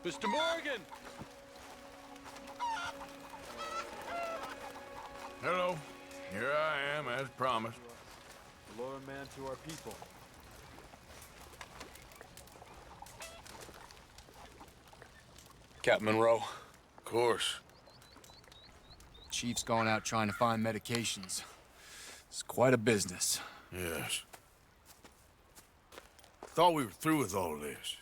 Mr. Morgan! Hello. Here I am, as promised. A loyal man to our people. Captain Monroe. Of course. Chief's going out trying to find medications. It's quite a business. Yes. Thought we were through with all this.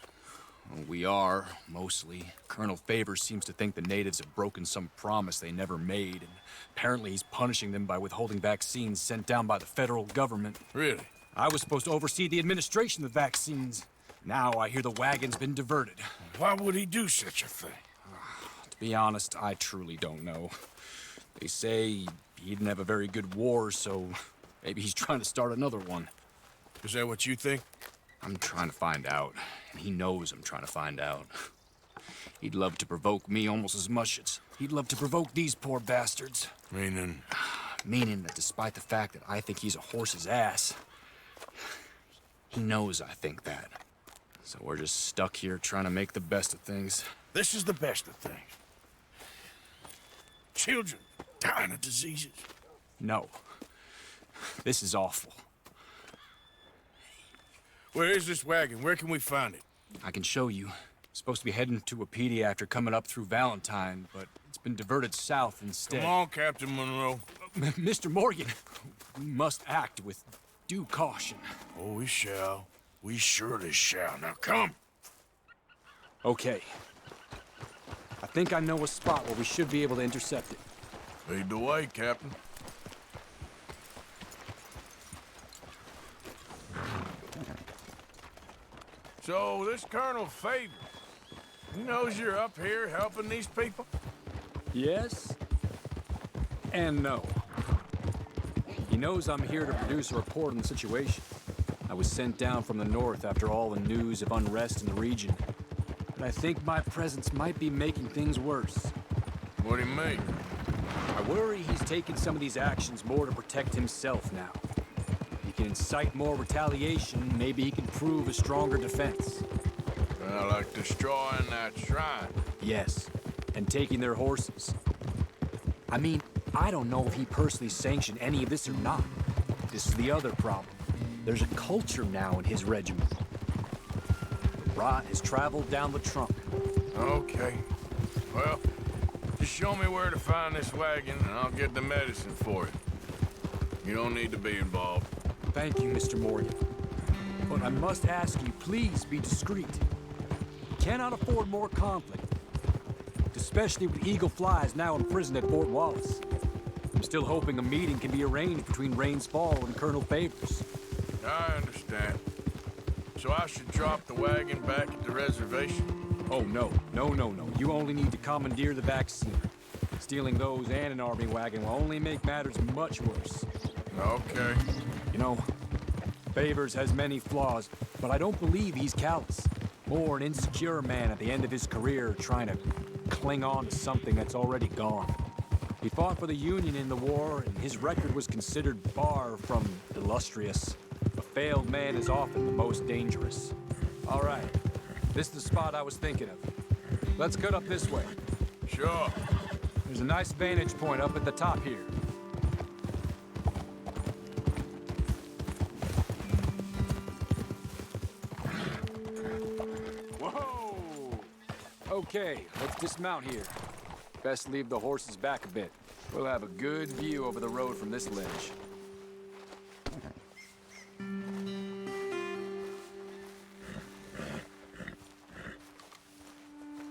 Well, we are, mostly. Colonel Favors seems to think the natives have broken some promise they never made, and apparently he's punishing them by withholding vaccines sent down by the federal government. Really? I was supposed to oversee the administration of vaccines. Now I hear the wagon's been diverted. Why would he do such a thing? To be honest, I truly don't know. They say he didn't have a very good war, so maybe he's trying to start another one. Is that what you think? I'm trying to find out, and he knows I'm trying to find out. He'd love to provoke me almost as much as he'd love to provoke these poor bastards. Meaning? Meaning that despite the fact that I think he's a horse's ass, he knows I think that. So we're just stuck here trying to make the best of things. This is the best of things. Children dying of diseases. No. This is awful. Where is this wagon? Where can we find it? I can show you. It's supposed to be heading to Wapiti after coming up through Valentine, but it's been diverted south instead. Come on, Captain Monroe. Mr. Morgan, we must act with due caution. Oh, we shall. We surely shall. Now come. Okay. I think I know a spot where we should be able to intercept it. Lead the way, Captain. So, this Colonel Favors, he knows you're up here helping these people? Yes and no. He knows I'm here to produce a report on the situation. I was sent down from the north after all the news of unrest in the region. But I think my presence might be making things worse. What do you mean? I worry he's taking some of these actions more to protect himself now. He can incite more retaliation, maybe he can prove a stronger defense. Well, like destroying that shrine. Yes, and taking their horses. I mean, I don't know if he personally sanctioned any of this or not. This is the other problem. There's a culture now in his regiment. The rot has traveled down the trunk. Okay. Well, just show me where to find this wagon, and I'll get the medicine for it. You don't need to be involved. Thank you, Mr. Morgan. But I must ask you, please be discreet. Cannot afford more conflict. Especially with Eagle Flies now imprisoned at Fort Wallace. I'm still hoping a meeting can be arranged between Rains Fall and Colonel Favors. I understand. So I should drop the wagon back at the reservation? Oh, no. No. You only need to commandeer the vaccine. Stealing those and an army wagon will only make matters much worse. Okay. You know, Favors has many flaws, but I don't believe he's callous. More an insecure man at the end of his career trying to cling on to something that's already gone. He fought for the Union in the war, and his record was considered far from illustrious. A failed man is often the most dangerous. All right, this is the spot I was thinking of. Let's cut up this way. Sure. There's a nice vantage point up at the top here. Whoa! Okay, let's dismount here. Best leave the horses back a bit. We'll have a good view over the road from this ledge.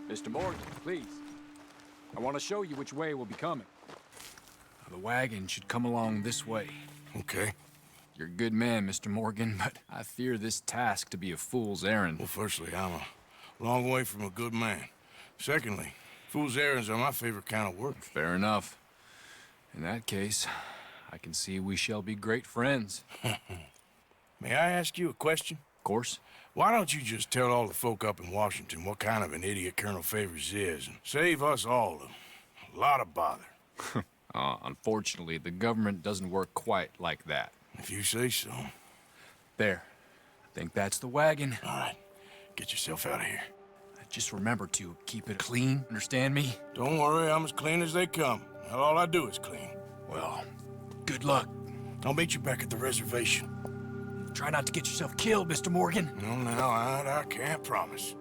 Mr. Morgan, please. I want to show you which way we'll be coming. The wagon should come along this way. Okay. You're a good man, Mr. Morgan, but I fear this task to be a fool's errand. Well, firstly, I'm a long way from a good man. Secondly, fool's errands are my favorite kind of work. Fair enough. In that case, I can see we shall be great friends. May I ask you a question? Of course. Why don't you just tell all the folk up in Washington what kind of an idiot Colonel Favors is and save us all a lot of bother? Unfortunately, the government doesn't work quite like that. If you say so. There. I think that's the wagon. All right. Get yourself out of here. I Just remember to keep it clean, understand me? Don't worry, I'm as clean as they come. Now all I do is clean. Well, good luck. I'll meet you back at the reservation. Try not to get yourself killed, Mr. Morgan. No, now, I can't promise.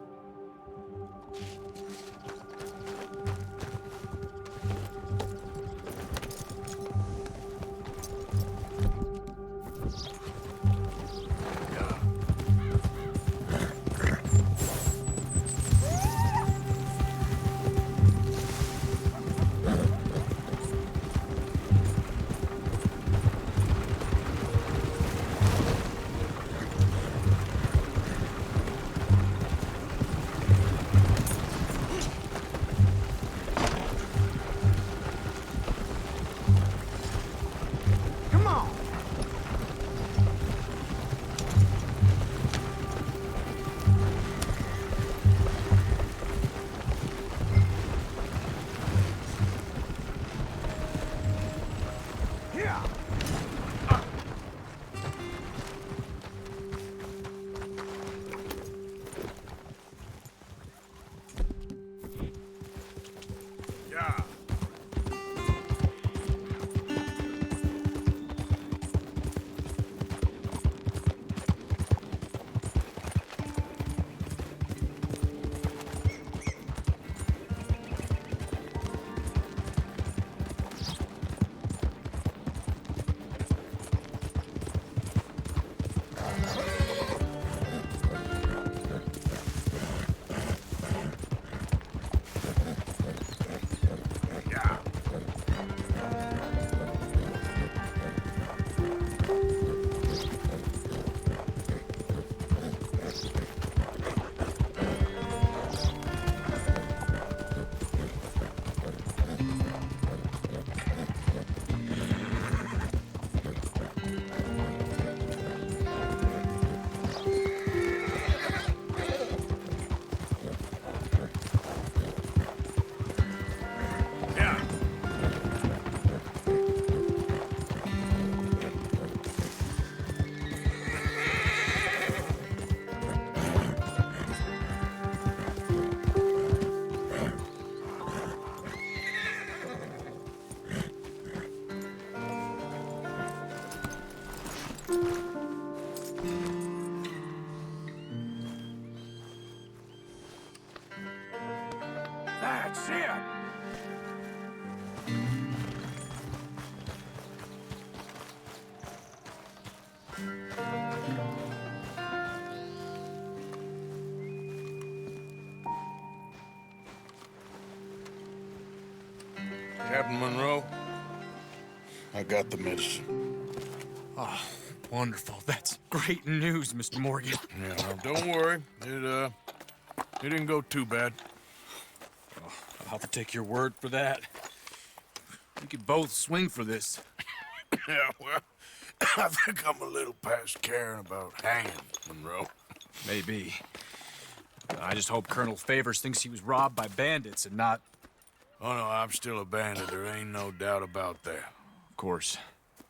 That's it! Captain Monroe, I got the medicine. Oh, wonderful. That's great news, Mr. Morgan. Yeah, well, don't worry. It didn't go too bad. Oh, I'll have to take your word for that. We could both swing for this. Yeah, well, I think I'm a little past caring about hanging, Monroe. Maybe. I just hope Colonel Favors thinks he was robbed by bandits and not... Oh, no, I'm still a bandit. There ain't no doubt about that. Of course.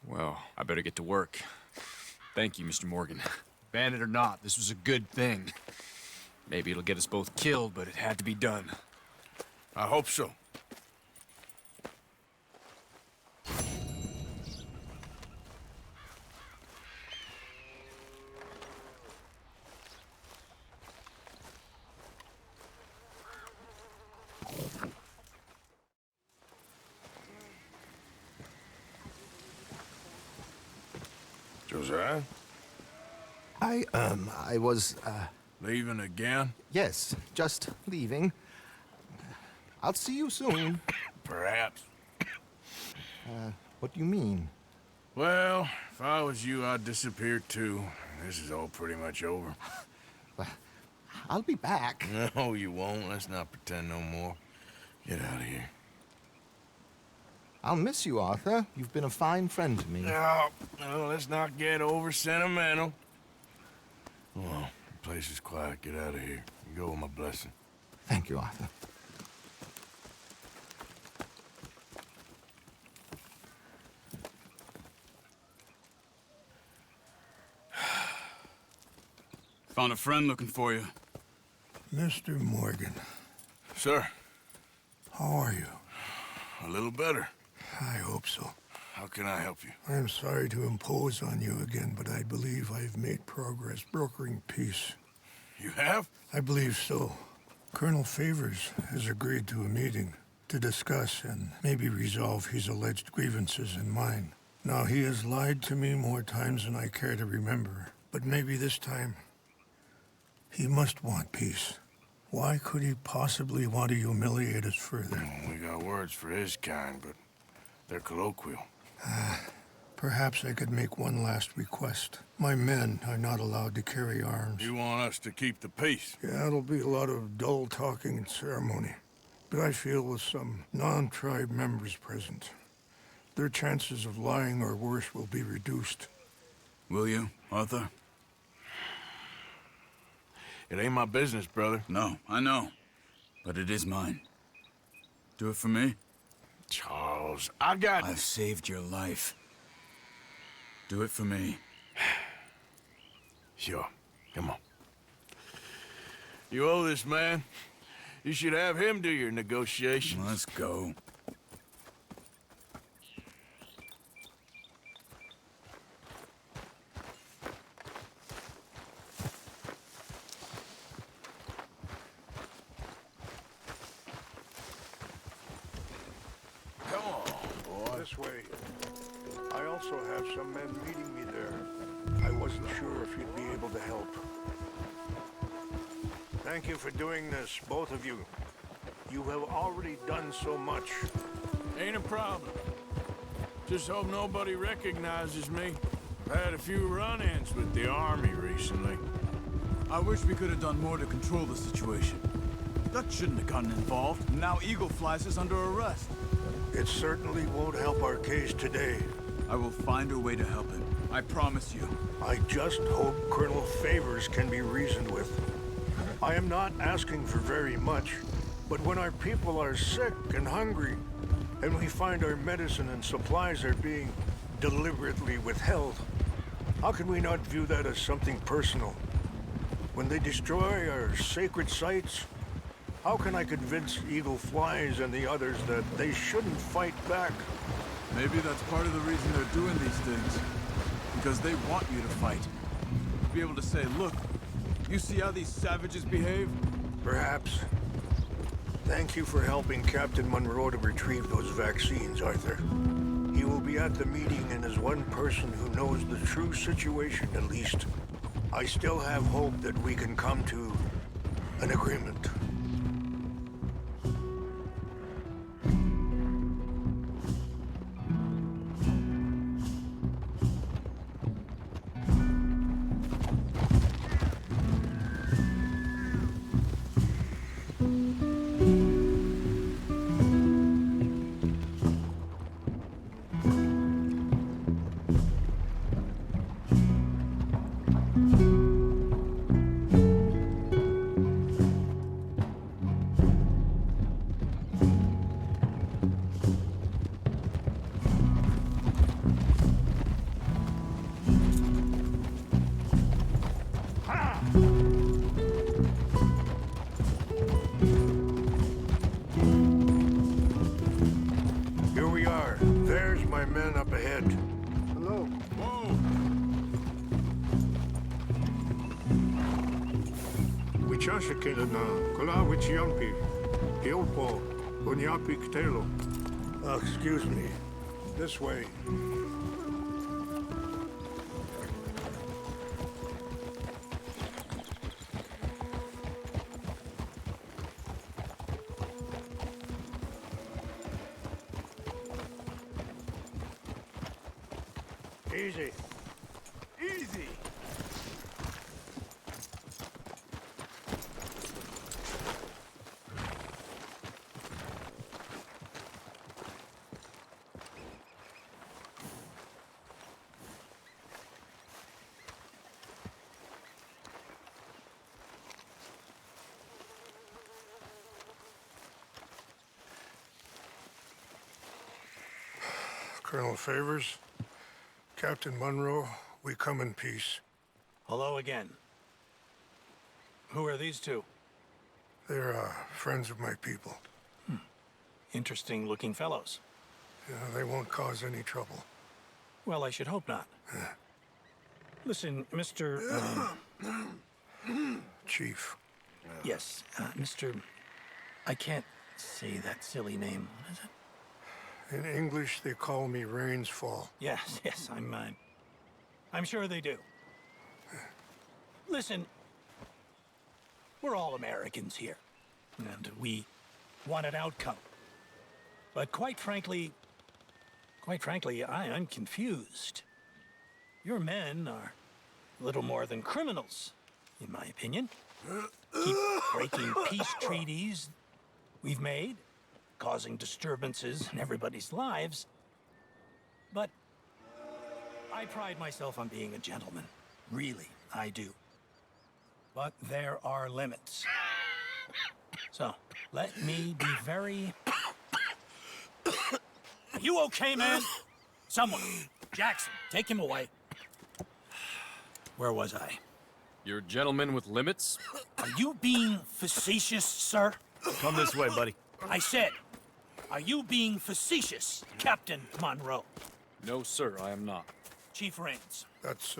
Well, I better get to work. Thank you, Mr. Morgan. Bandit or not, this was a good thing. Maybe it'll get us both killed, but it had to be done. I hope so. Josiah? I was, Leaving again? yes, just leaving. I'll see you soon. Perhaps. What do you mean? Well, if I was you, I'd disappear too. This is all pretty much over. I'll be back. No, you won't. Let's not pretend no more. Get out of here. I'll miss you, Arthur. You've been a fine friend to me. No, let's not get over sentimental. Well, the place is quiet. Get out of here. You go with my blessing. Thank you, Arthur. Found a friend looking for you. Mr. Morgan, Sir, how are you? a little better. I hope so. How can I help you? I am sorry to impose on you again, but I believe I have made progress brokering peace. You have? I believe so. Colonel Favors has agreed to a meeting to discuss and maybe resolve his alleged grievances and mine. Now, he has lied to me more times than I care to remember, but maybe this time he must want peace. Why could he possibly want to humiliate us further? We got words for his kind, but they're colloquial. Perhaps I could make one last request. My men are not allowed to carry arms. You want us to keep the peace? Yeah, it'll be a lot of dull talking and ceremony. But I feel with some non-tribe members present, their chances of lying or worse will be reduced. Will you, Arthur? It ain't my business, brother. No, I know. But it is mine. Do it for me? Charles, I've saved your life. Do it for me. Sure. Come on. You owe this man. You should have him do your negotiations. Let's go. Come on, boy. This way. I also have some men meeting me there. I wasn't sure if you'd be able to help. Thank you for doing this, both of you. You have already done so much. Ain't a problem. Just hope nobody recognizes me. I've had a few run-ins with the army recently. I wish we could have done more to control the situation. Dutch shouldn't have gotten involved. Now Eagle Flies is under arrest. It certainly won't help our case today. I will find a way to help him. I promise you. I just hope Colonel Favors can be reasoned with. I am not asking for very much, but when our people are sick and hungry, and we find our medicine and supplies are being deliberately withheld, how can we not view that as something personal? When they destroy our sacred sites, how can I convince Eagle Flies and the others that they shouldn't fight back? Maybe that's part of the reason they're doing these things. Because they want you to fight. To be able to say, look, you see how these savages behave? Perhaps. Thank you for helping Captain Monroe to retrieve those vaccines, Arthur. He will be at the meeting and is one person who knows the true situation, at least. I still have hope that we can come to an agreement. Here we are. There's my men up ahead. Hello. Whoa! Wichashakina na kola wichiampi. Hilpo. Bunyapi ktelo. Excuse me. This way. Easy. Easy! Colonel Favors, Captain Monroe, we come in peace. Hello again. Who are these two? They're friends of my people. Interesting-looking fellows. Yeah, they won't cause any trouble. Well, I should hope not. Listen, Mr. Chief. Yes, Mr. I can't say that silly name. What is it? In English, they call me Rains Fall. Yes, yes, I'm sure they do. Listen, we're all Americans here, and we want an outcome. But quite frankly, I'm confused. Your men are little more than criminals, in my opinion. Keep breaking peace treaties we've made, causing disturbances in everybody's lives. But I pride myself on being a gentleman. Really, I do. But there are limits. So, let me be very... Are you okay, man? Someone. Jackson, take him away. Where was I? You're a gentleman with limits? Are you being facetious, sir? Come this way, buddy. I said, are you being facetious, Captain Monroe? No, sir, I am not. Chief Rains. That's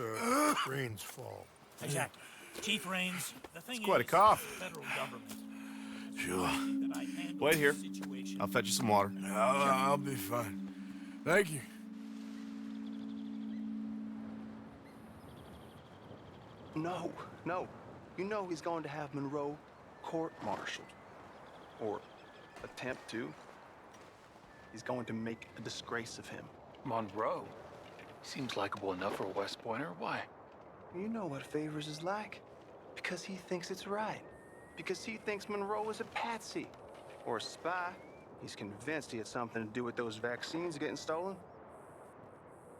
Rains Fall. Exactly. Chief Rains, the thing quite a is, cough. the federal government. Sure. That I handle Wait here. this situation. I'll fetch you some water. I'll be fine. Thank you. No, no. You know he's going to have Monroe court-martialed. Or attempt to. He's going to make a disgrace of him. Monroe? Seems likable enough for a West Pointer. Why? You know what Favors is like. Because he thinks it's right. Because he thinks Monroe is a patsy. Or a spy. He's convinced he had something to do with those vaccines getting stolen.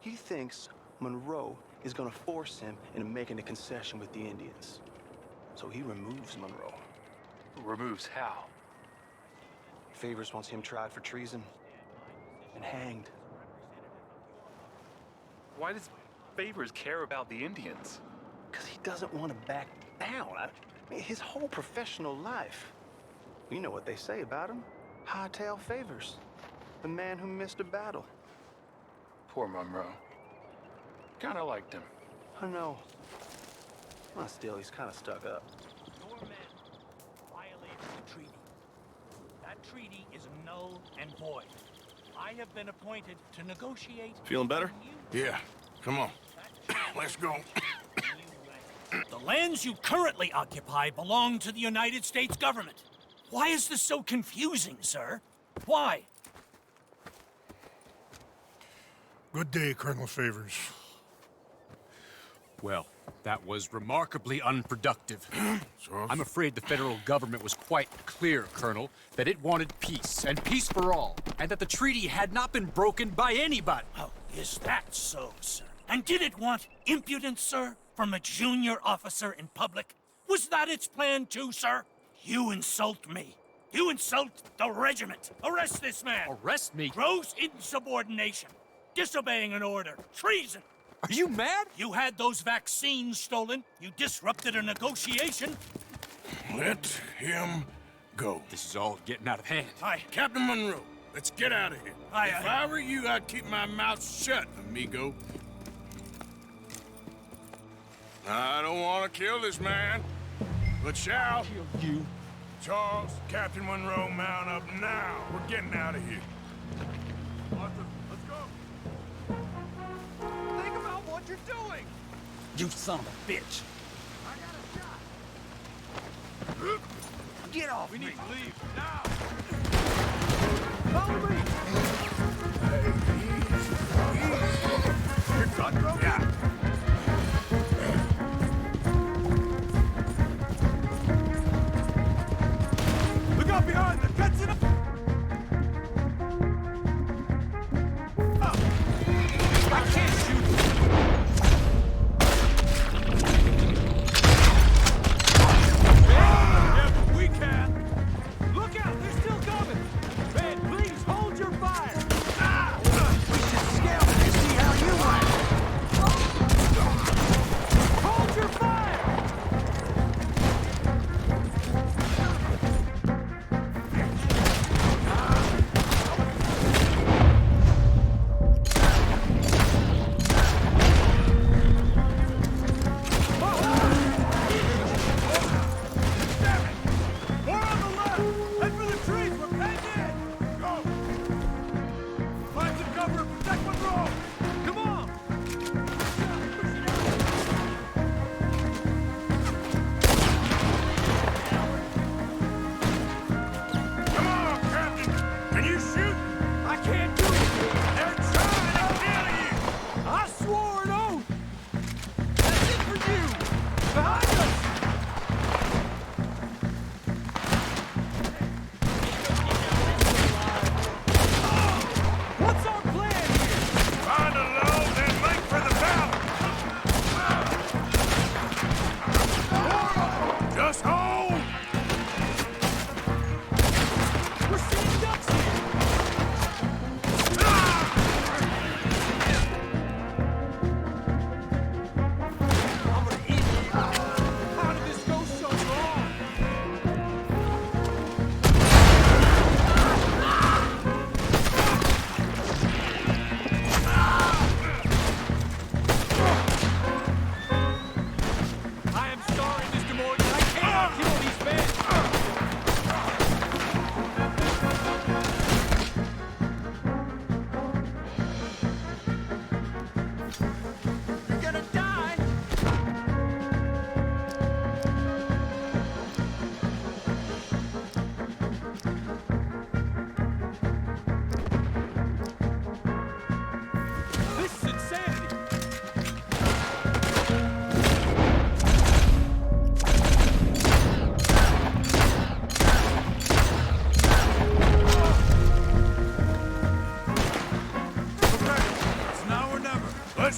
He thinks Monroe is gonna force him into making a concession with the Indians. So he removes Monroe. Removes how? Favors wants him tried for treason and hanged. Why does Favors care about the Indians? Because he doesn't want to back down. I mean, his whole professional life. You know what they say about him. Hightail Favors. The man who missed a battle. Poor Monroe. Kinda liked him. I know. Well, still, he's kind of stuck up. Your men violated the treaty. That treaty is null and void. I have been appointed to negotiate... Feeling better? Yeah, come on. Let's go. The lands you currently occupy belong to the United States government. Why is this so confusing, sir? Why? Good day, Colonel Favors. Well, that was remarkably unproductive. So, I'm afraid the federal government was quite clear, Colonel, that it wanted peace, and peace for all, and that the treaty had not been broken by anybody. Oh, is that so, sir? And did it want impudence, sir, from a junior officer in public? Was that its plan too, sir? You insult me. You insult the regiment. Arrest this man. Arrest me? Gross insubordination. Disobeying an order. Treason. Are you mad? You had those vaccines stolen. You disrupted a negotiation. let him go. This is all getting out of hand. Captain Monroe, let's get out of here. If I were you, I'd keep my mouth shut, amigo. I don't want to kill this man, but shall. Kill you. Charles, Captain Monroe, mount up now. We're getting out of here. Arthur, let's go. Think about what you're doing! You son of a bitch. Get off We me! need to leave now. Follow me! You're done. Yeah. Look out behind them! Catch it up! I can't shoot you. Yeah, but we can! Look out! They're still coming! Man, please hold your fire! We should scout and see how you act! Hold your fire!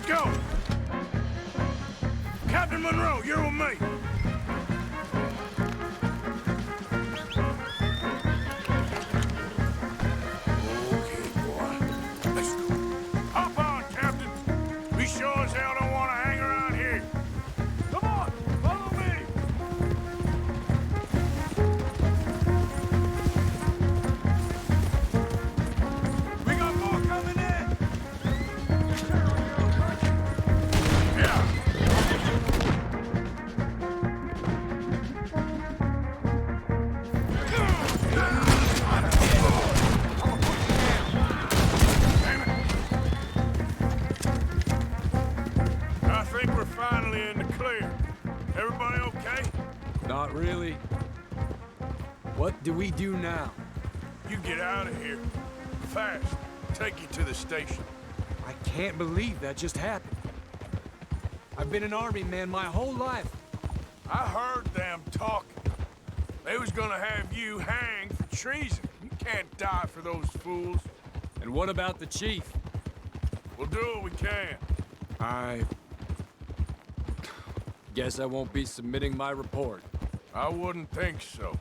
go! Captain Monroe, you're with me. Okay, boy. Let's go. Hop on, Captain. We sure as hell don't want to hang around here. Come on, follow me. We got more coming in. Yeah. I think we're finally in the clear. Everybody okay? Not really. What do we do now? You get out of here. Fast. Take you to the station. I can't believe that just happened. I've been an army man my whole life. I heard them talking. They was gonna have you hanged for treason. You can't die for those fools. And what about the chief? We'll do what we can. I guess I won't be submitting my report. I wouldn't think so.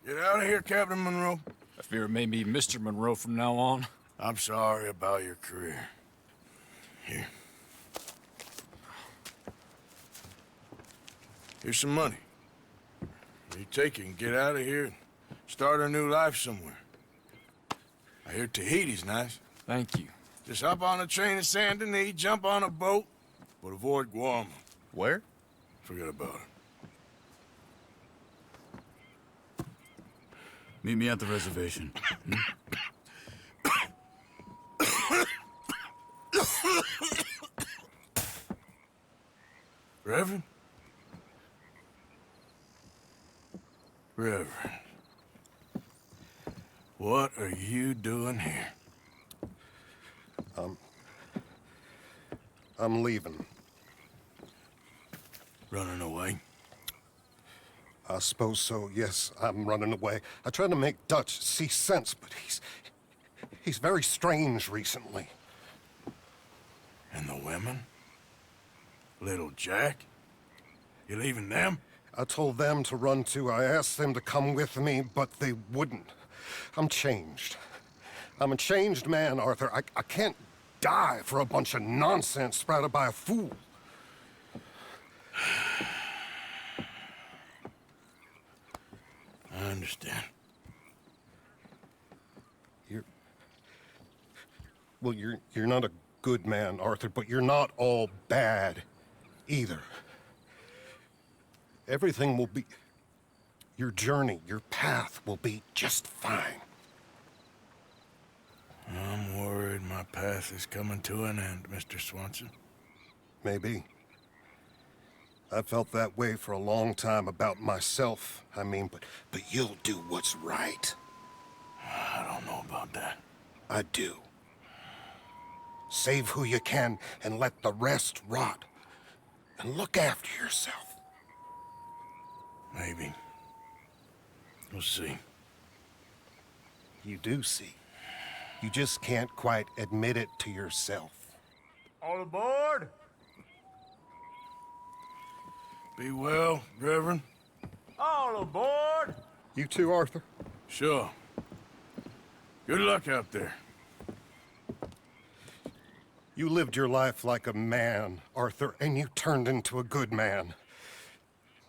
Get out of here, Captain Monroe. I fear it may be Mr. Monroe from now on. I'm sorry about your career. Here. Here's some money. You take it and get out of here and start a new life somewhere. I hear Tahiti's nice. Thank you. Just hop on a train to Saint Denis, jump on a boat, but avoid Guam. Where? Forget about it. Meet me at the reservation. Reverend? Reverend. What are you doing here? I'm leaving. Running away? I suppose so, yes. I'm running away. I tried to make Dutch see sense, but he's very strange recently. And the women? Little Jack? You leaving them? I told them to run too. I asked them to come with me, but they wouldn't. I'm changed. I'm a changed man, Arthur. I can't die for a bunch of nonsense sprouted by a fool. I understand. You're not a good man, Arthur, but you're not all bad either. Everything will be... Your journey, your path will be just fine. I'm worried my path is coming to an end, Mr. Swanson. Maybe. I felt that way for a long time about myself, I mean, but you'll do what's right. I don't know about that. I do. Save who you can and let the rest rot. And look after yourself. Maybe. We'll see. You do see. You just can't quite admit it to yourself. All aboard! Be well, Reverend. All aboard! You too, Arthur? Sure. Good luck out there. You lived your life like a man, Arthur, and you turned into a good man.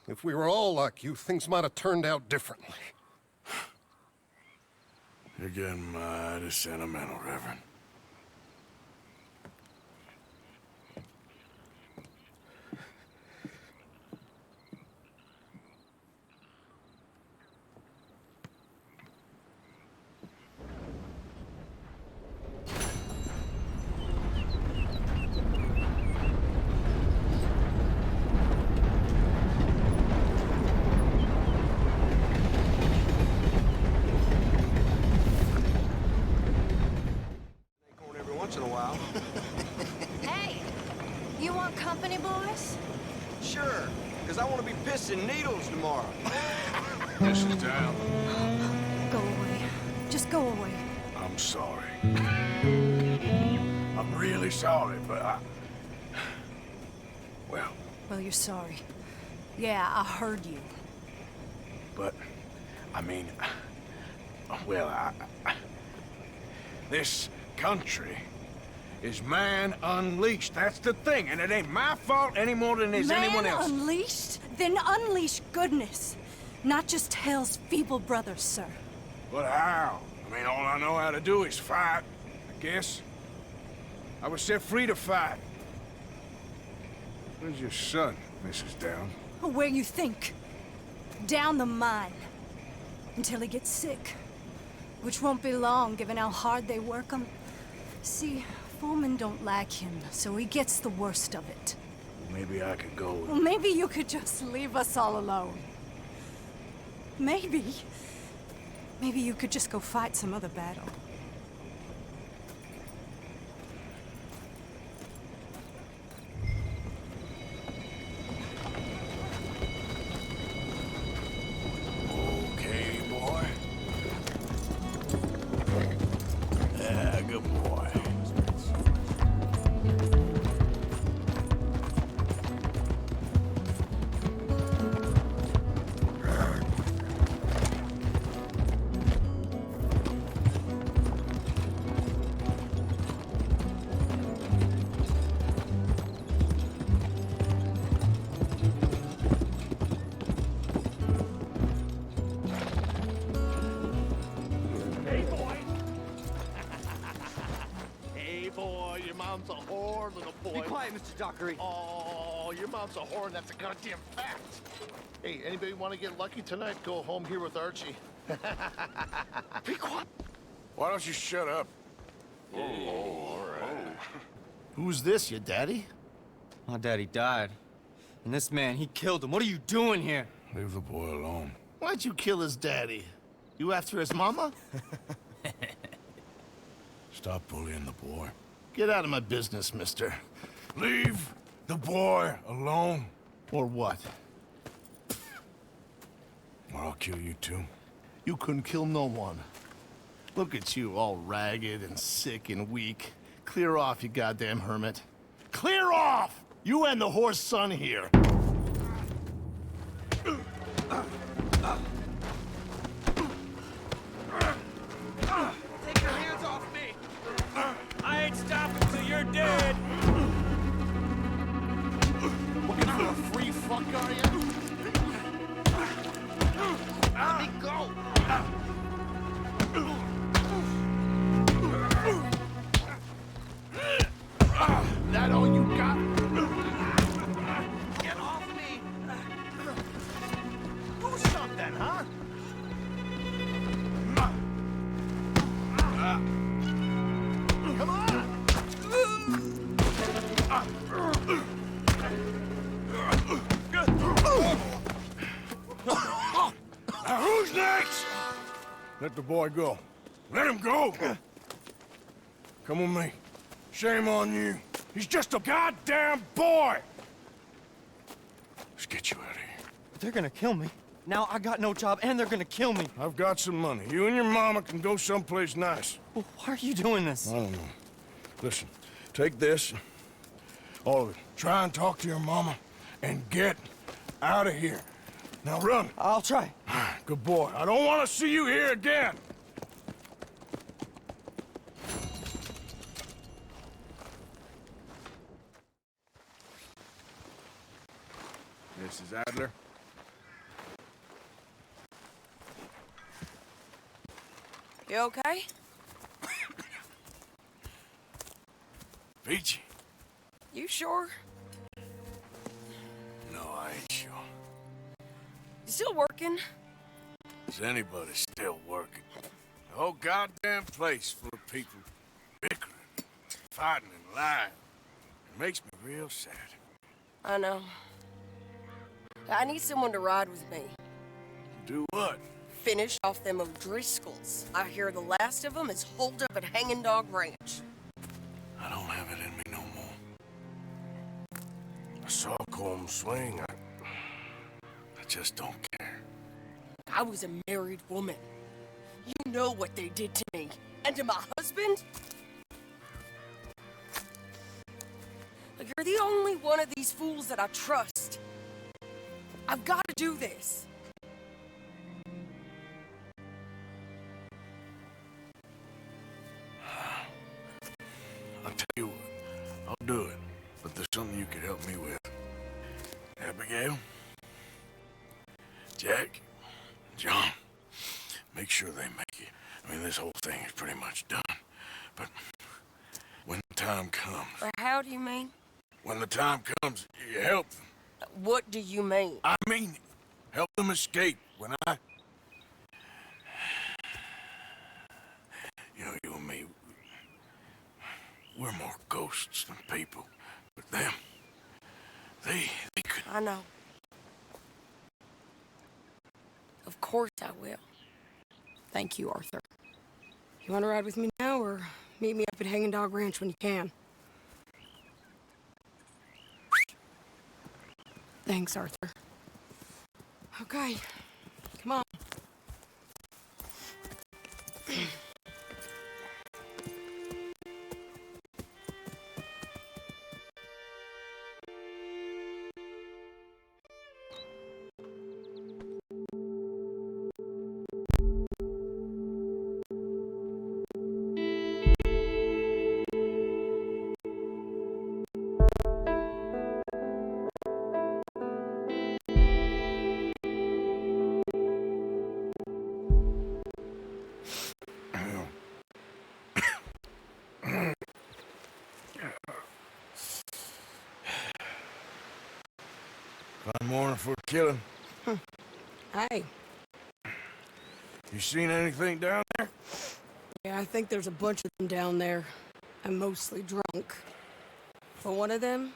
If we were all like you, things might have turned out differently. You're getting mighty sentimental, Reverend. because I want to be pissing needles tomorrow. This is down. Go away. Just go away. I'm sorry. I'm really sorry, but well, Well, you're sorry. Yeah, I heard you. but, I mean, well, this country is man unleashed. That's the thing, and it ain't my fault any more than it's anyone else. Man unleashed? Then unleash goodness. Not just hell's feeble brothers, sir. But how? I mean, all I know how to do is fight, I guess. I was set free to fight. Where's your son, Mrs. Down? Where you think? Down the mine. Until he gets sick. Which won't be long, given how hard they work him. See, foremen don't like him, so he gets the worst of it. Maybe I could go with... Well, maybe you could just leave us all alone. Maybe. Maybe you could just go fight some other battle. Okay, boy. Yeah, good boy. Hey, boy, your mom's a whore, little boy. Be quiet, Mr. Dockery. Oh, your mom's a whore, and that's a goddamn fact. Hey, anybody want to get lucky tonight? Go home here with Archie. Be quiet. Why don't you shut up? Oh, all right. Who's this, your daddy? My daddy died. And this man, he killed him. What are you doing here? Leave the boy alone. Why'd you kill his daddy? You after his mama? Stop bullying the boy. Get out of my business, mister. Leave the boy alone. Or what? Or I'll kill you too. You couldn't kill no one. Look at you, all ragged and sick and weak. Clear off, you goddamn hermit. Clear off! You and the whore's son here. Take your hands off me! I ain't stopping till you're dead! Looking for a free fuck, are you? Let me go! That all you got? Get off me! Do something, huh? Come on! Now who's next? Let the boy go. Let him go! Come with me. Shame on you. He's just a goddamn boy! Let's get you out of here. They're gonna kill me. Now I got no job and they're gonna kill me. I've got some money. You and your mama can go someplace nice. Well, why are you doing this? I don't know. Listen, take this. All of it. Try and talk to your mama and get out of here. Now run. I'll try. Good boy. I don't want to see you here again. Mrs. Adler. You okay? Peachy. You sure? No, I ain't sure. You still working? Is anybody still working? The whole goddamn place full of people bickering, fighting, and lying. It makes me real sad. I know. I need someone to ride with me. Do what? Finish off them O'Driscolls. I hear the last of them is holed up at Hanging Dog Ranch. I don't have it in me no more. I saw Colm swing. just don't care. I was a married woman. You know what they did to me. And to my husband? You're the only one of these fools that I trust. I've got to do this. I'll tell you what, I'll do it. But there's something you could help me with. Abigail, Jack, John, make sure they make it. I mean, this whole thing is pretty much done. But when the time comes... How do you mean? When the time comes, you help them. What do you mean? I mean, help them escape. When I... You know, you and me, we're more ghosts than people. But them, they could... I know. Of course I will. Thank you, Arthur. You want to ride with me now, or meet me up at Hanging Dog Ranch when you can? Thanks, Arthur. Okay, come on. Fine morning for killing. Hey. You seen anything down there? Yeah, I think there's a bunch of them down there. I'm mostly drunk. But one of them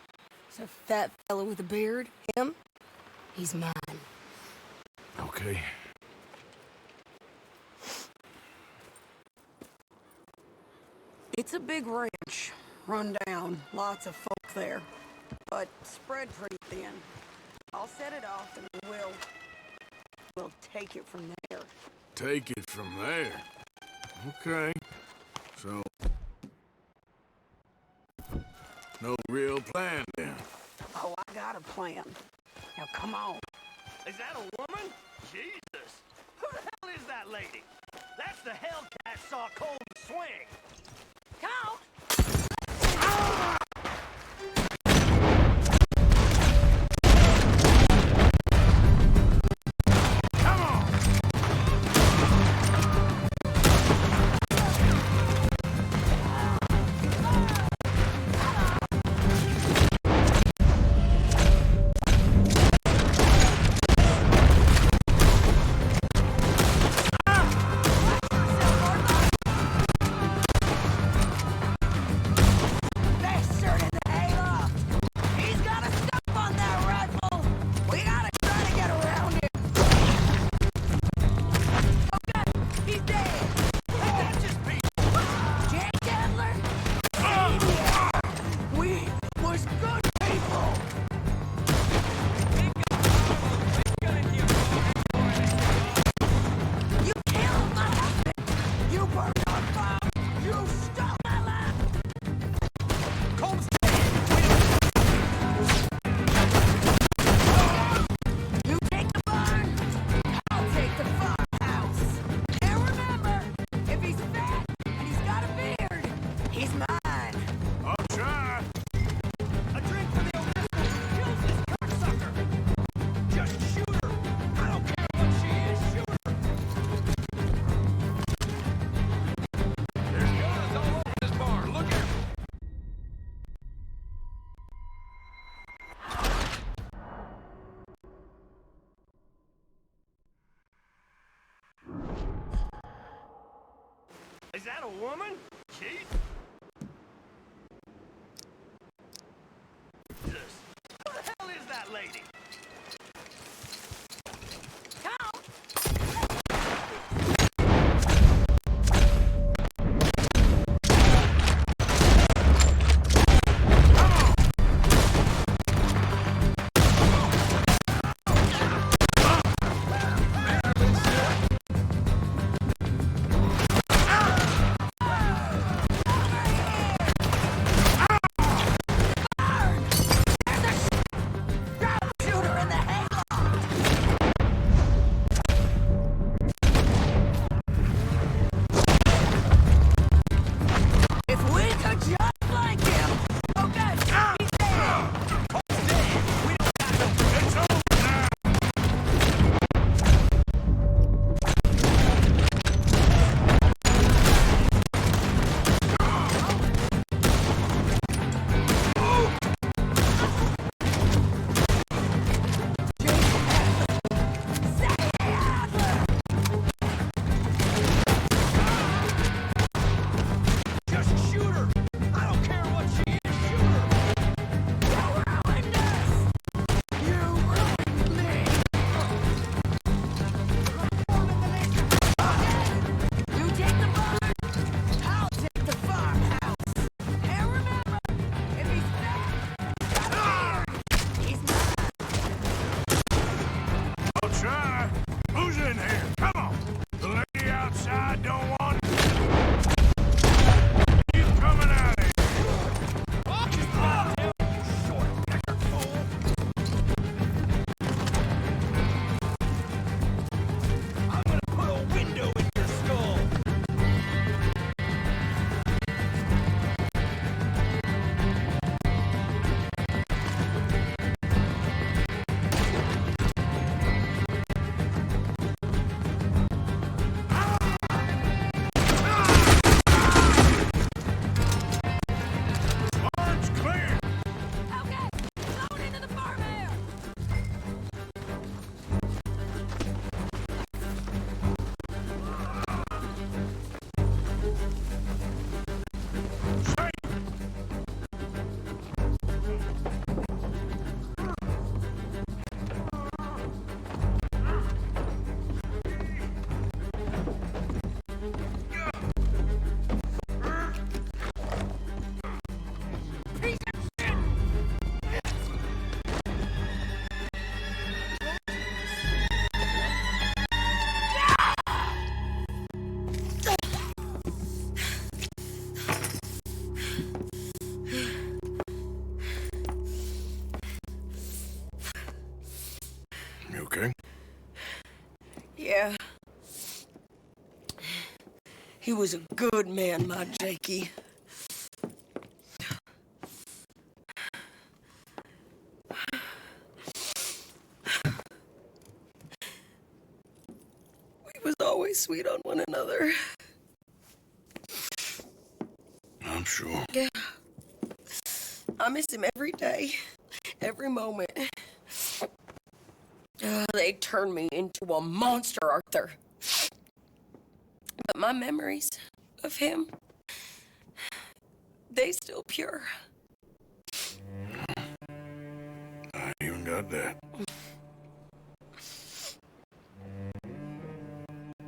is a fat fellow with a beard. Him, he's mine. Okay. It's a big ranch, run down, lots of folk there, but spread pretty thin. I'll set it off and we'll take it from there. Take it from there. Okay. So, no real plan then. Oh, I got a plan. Now come on. Is that a woman? Jesus! Who the hell is that lady? That's the Hellcat saw Cole swing. Come! Is that a woman? Jesus! Who the hell is that lady? You okay? Yeah. He was a good man, my Jakey. We was always sweet on one another. I'm sure. Yeah. I miss him every day, every moment. They turned me into a monster, Arthur. But my memories of him, they still pure. I even got that.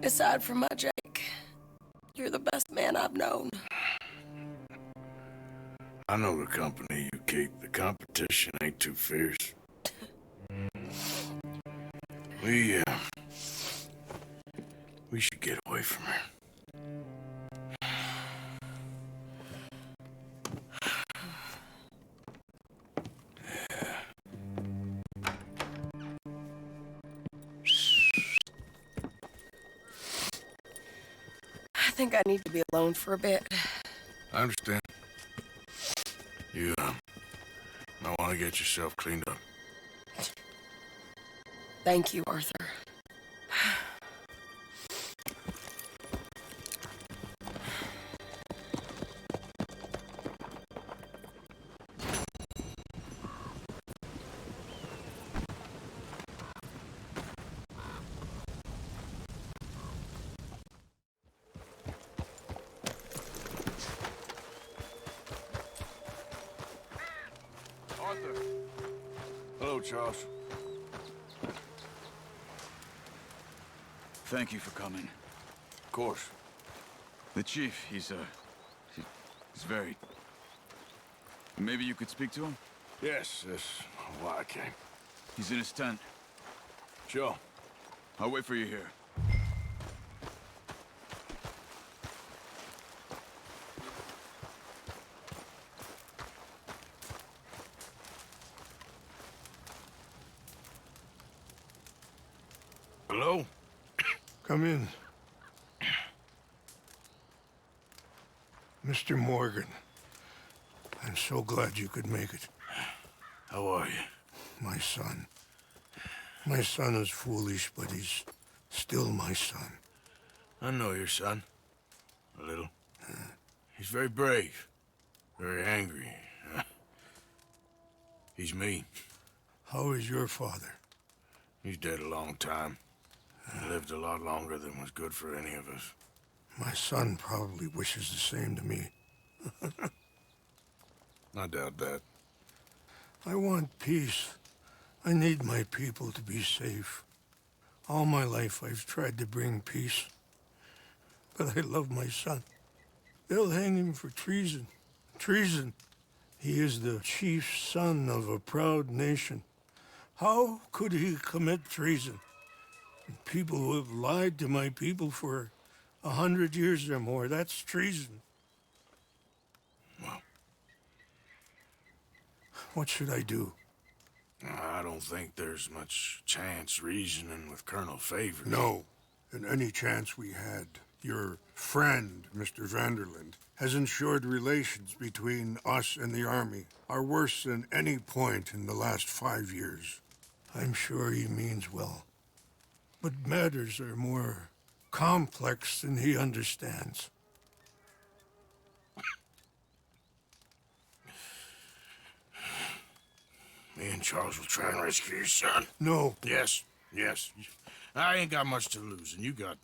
Aside from my Jake, you're the best man I've known. I know the company you keep. The competition ain't too fierce. We should get away from her. I think I need to be alone for a bit. I understand. You, might want to get yourself cleaned up. Thank you, Arthur. Arthur. Hello, Charles. Thank you for coming. Of course. The chief, he's very... Maybe you could speak to him? Yes, that's why I came. He's in his tent. Sure. I'll wait for you here. Hello? Come in. Mr. Morgan, I'm so glad you could make it. How are you? My son. My son is foolish, but he's still my son. I know your son. A little. He's very brave. Very angry. He's me. How is your father? He's dead a long time. He lived a lot longer than was good for any of us. My son probably wishes the same to me. I doubt that. I want peace. I need my people to be safe. All my life I've tried to bring peace. But I love my son. They'll hang him for treason. Treason. He is the chief son of a proud nation. How could he commit treason? People who have lied to my people for 100 years or more, that's treason. Well, what should I do? I don't think there's much chance reasoning with Colonel Favors. No. And any chance we had, your friend, Mr. Vanderland, has ensured relations between us and the army are worse than any point in the last 5 years. I'm sure he means well. But matters are more complex than he understands. Me and Charles will try and rescue your son. No. Yes, yes. I ain't got much to lose, and you got...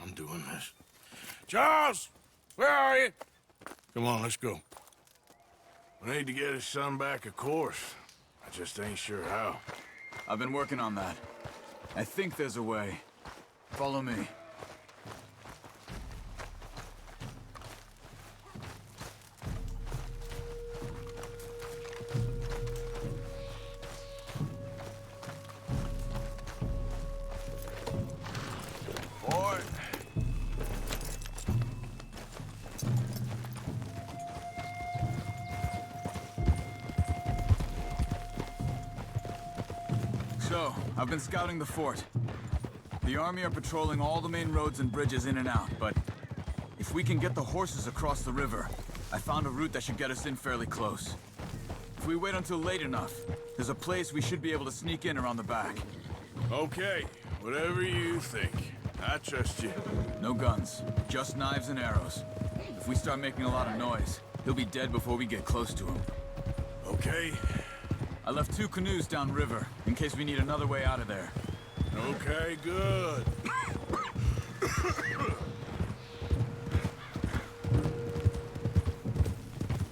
I'm doing this. Charles! Where are you? Come on, let's go. We need to get his son back, of course. I just ain't sure how. I've been working on that. I think there's a way. Follow me. Boy. So, I've been scouting the fort. The army are patrolling all the main roads and bridges in and out, but if we can get the horses across the river, I found a route that should get us in fairly close. If we wait until late enough, there's a place we should be able to sneak in around the back. Okay, whatever you think. I trust you. No guns, just knives and arrows. If we start making a lot of noise, he'll be dead before we get close to him. Okay. I left 2 canoes downriver, in case we need another way out of there. Okay, good.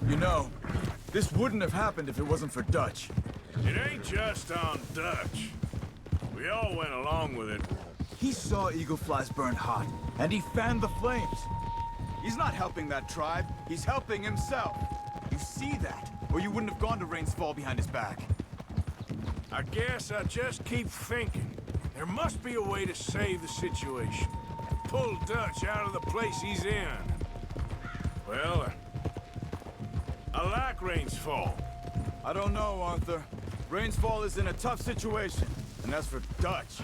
You know, this wouldn't have happened if it wasn't for Dutch. It ain't just on Dutch. We all went along with it. He saw eagle flies burned hot, and he fanned the flames. He's not helping that tribe, he's helping himself. You see that, or you wouldn't have gone to Rain's Fall behind his back. I guess I just keep thinking. There must be a way to save the situation. Pull Dutch out of the place he's in. Well, I like Rain's Fall. I don't know, Arthur. Rain's Fall is in a tough situation, and as for Dutch...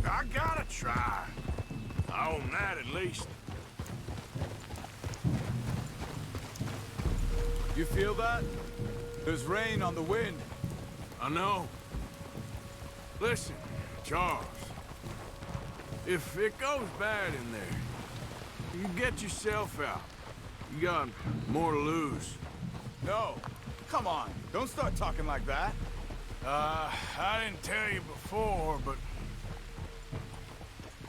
I gotta try. I own that at least. You feel that? There's rain on the wind. I know. Listen, Charles. If it goes bad in there, you get yourself out. You got more to lose. No. Come on. Don't start talking like that. I didn't tell you before, but...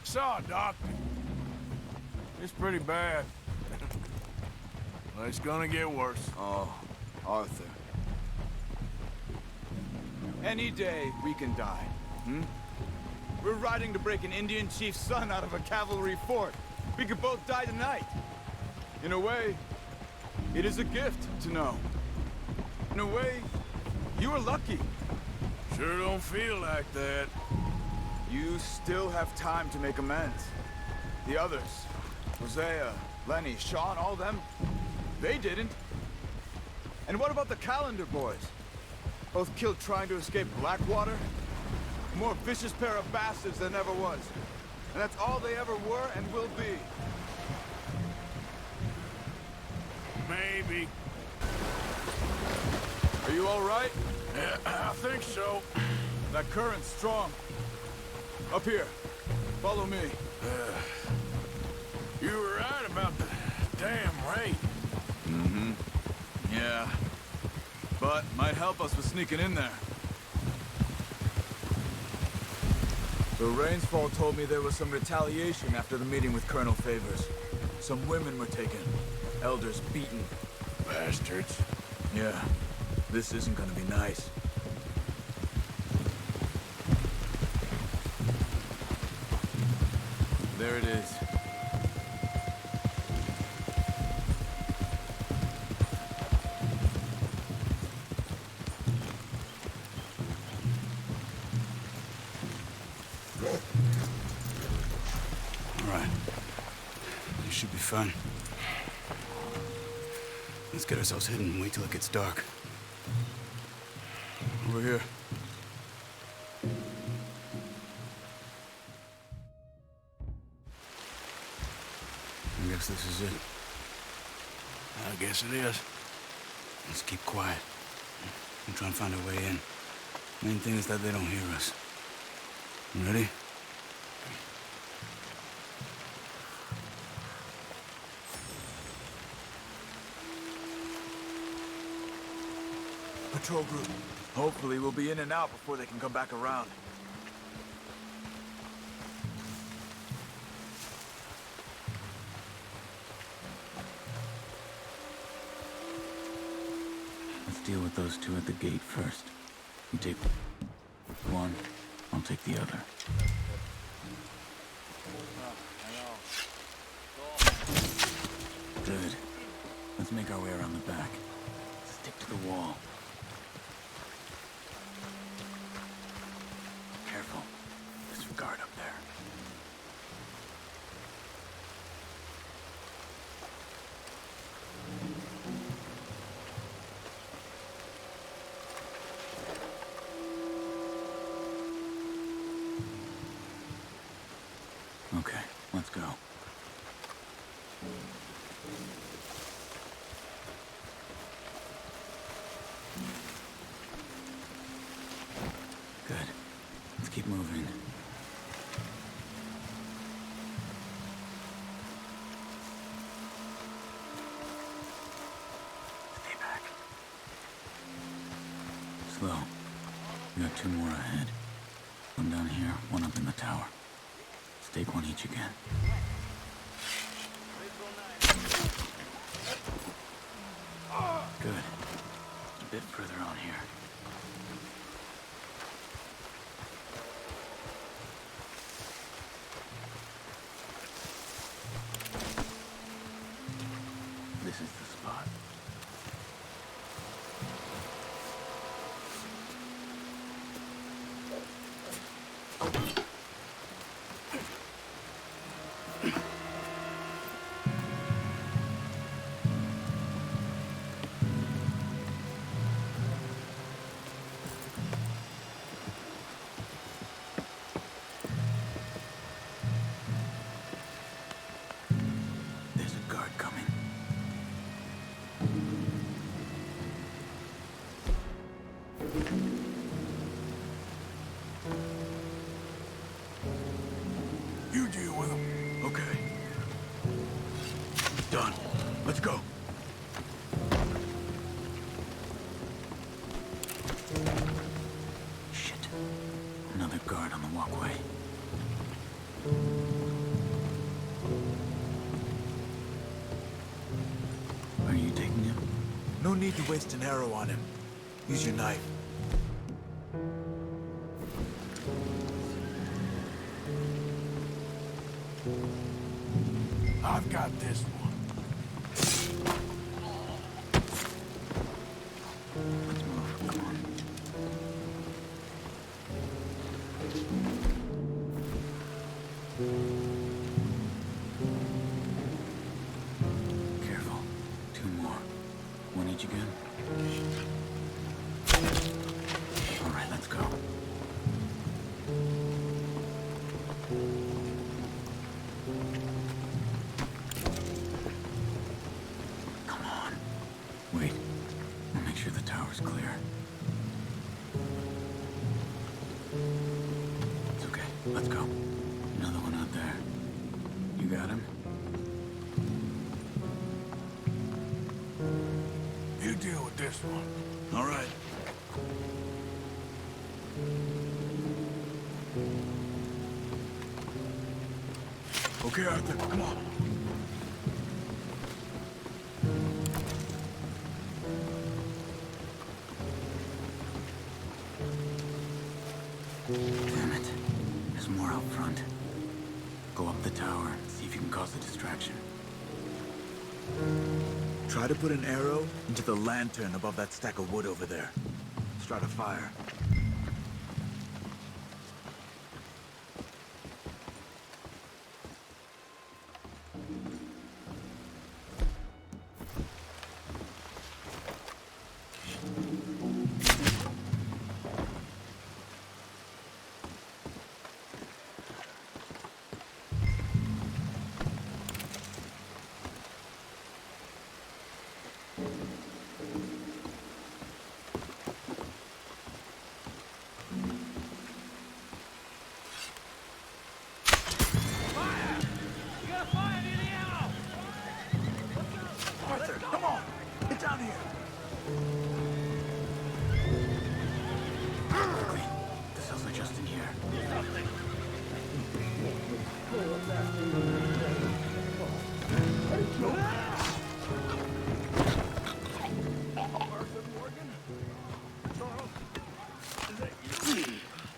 saw a doctor. It's pretty bad. Well, it's gonna get worse. Oh, Arthur. Any day we can die, hmm? We're riding to break an Indian chief's son out of a cavalry fort. We could both die tonight. In a way, it is a gift to know. In a way, you were lucky. Sure don't feel like that. You still have time to make amends. The others, Hosea, Lenny, Sean, all them, they didn't. And what about the Calendar boys? Both killed trying to escape Blackwater? A more vicious pair of bastards than ever was. And that's all they ever were and will be. Maybe. Are you all right? Yeah, I think so. That current's strong. Up here. Follow me. You were right about the damn rain. Mm-hmm. Yeah. But might help us with sneaking in there. The Rain's Fall told me there was some retaliation after the meeting with Colonel Favors. Some women were taken. Elders beaten. Bastards. Yeah. This isn't gonna be nice. There it is. All right. This should be fun. Let's get ourselves hidden and wait till it gets dark. Over here. I guess this is it. I guess it is. Let's keep quiet. And try and find a way in. Main thing is that they don't hear us. You ready? Patrol group. Hopefully we'll be in and out before they can come back around. Let's deal with those two at the gate first. You take one, I'll take the other. Good. Let's make our way around the back. Stick to the wall. Careful. Disregard up there. Okay, let's go. Good. Let's keep moving. Stay back. Slow. We got 2 more ahead. One down here, one up in the tower. Stake one each again. Good. A bit further on here. This is the spot. There's a guard coming. You deal with him. Okay. Done. Let's go. Shit. Another guard on the walkway. Are you taking him? No need to waste an arrow on him. Use your knife. I've got this one. Let's move. Come on. Careful. 2 more. One each again. All right, let's go. Come on. Wait. I'll make sure the tower's clear. It's okay. Let's go. Another one out there. You got him? You deal with this one. All right. Okay, Arthur, come on. Damn it. There's more out front. Go up the tower, see if you can cause a distraction. Try to put an arrow into the lantern above that stack of wood over there. Start a fire. Arthur, come on! Get down here! Quickly. The cells are just in here.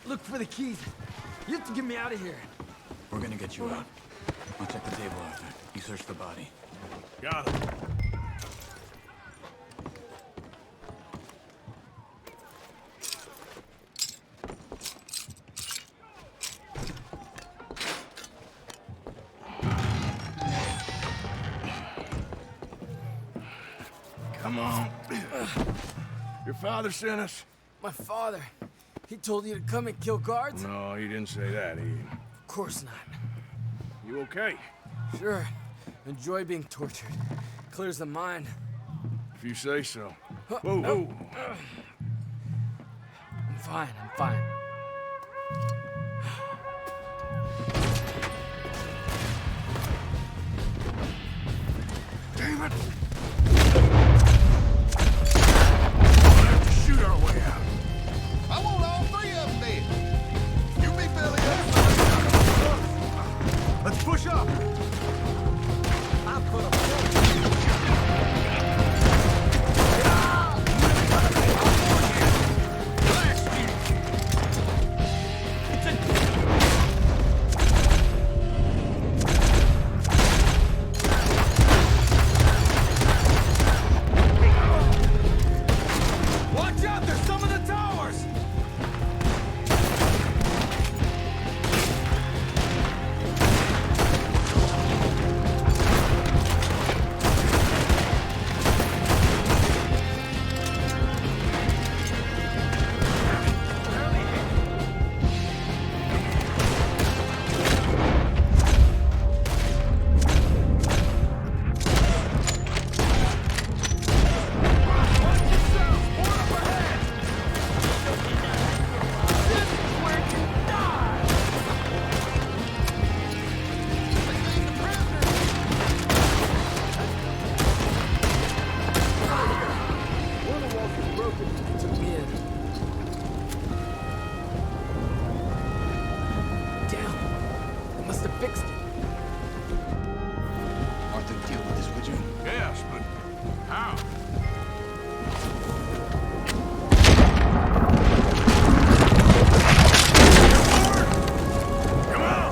Look for the keys. You have to get me out of here. We're gonna get you out. I'll check the table, Arthur. You search the body. Got him. Come on. Your father sent us? My father. He told you to come and kill guards? No, he didn't say that. Of course not. You okay? Sure. Enjoy being tortured. Clears the mind. If you say so. Whoa, whoa. I'm fine, I'm fine. Damn it! We'll have to shoot our way out. I want all three of them dead. You be Billy. Let's push up! I put a Watch out! There's some of the towers! Yes, but how? Come on!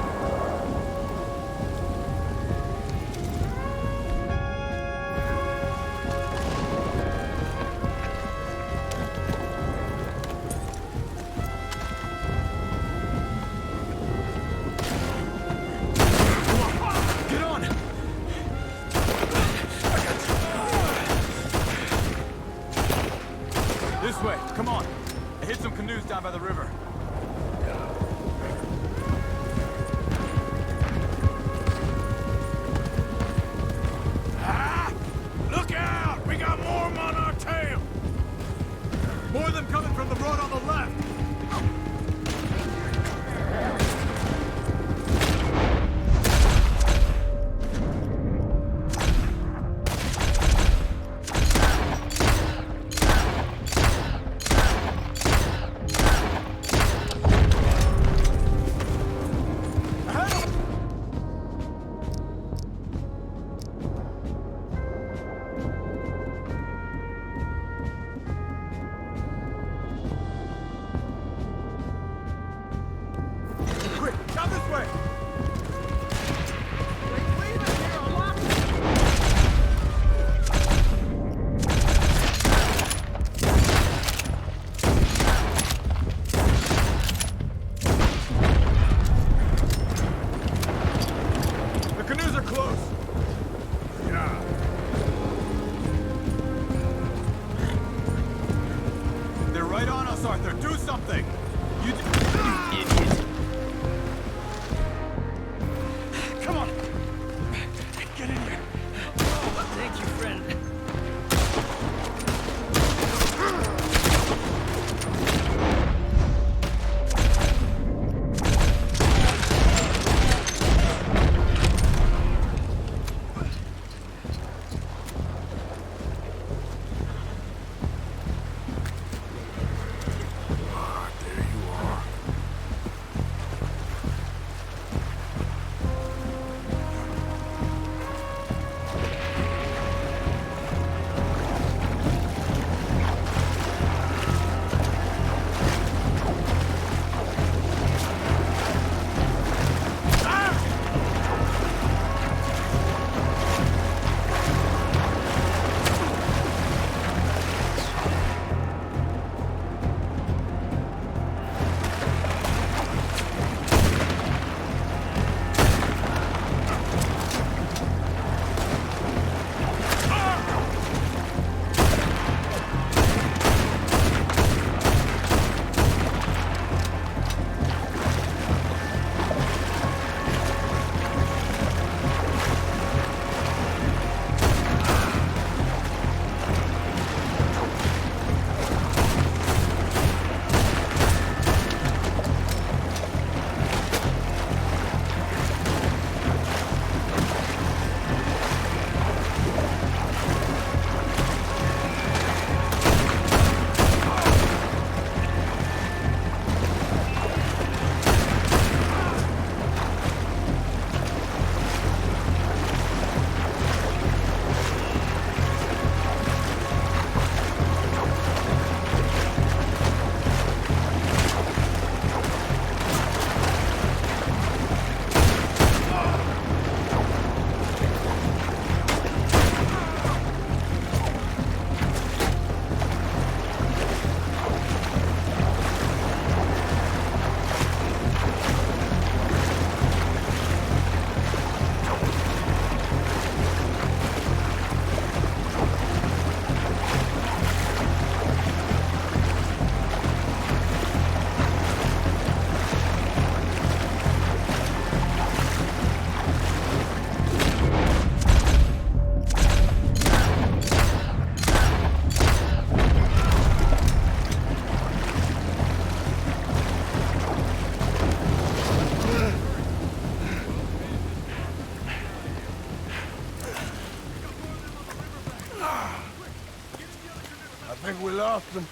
lost him.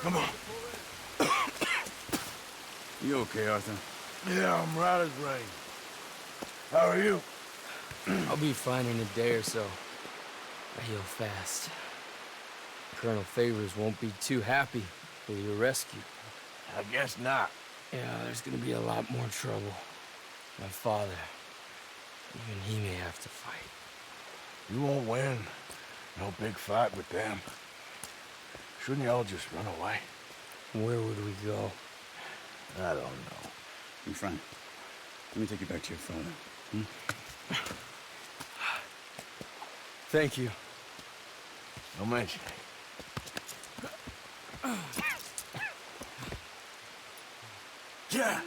Come on. You okay, Arthur? Yeah, I'm right as rain. How are you? I'll be fine in a day or so. I heal fast. Colonel Favors won't be too happy with your rescue. I guess not. Yeah, there's gonna be a lot more trouble. My father, even he may have to fight. You won't win. No big fight with them. Shouldn't y'all just run away? Where would we go? I don't know. My friend, let me take you back to your father. Hmm? Thank you. No mention. Yeah.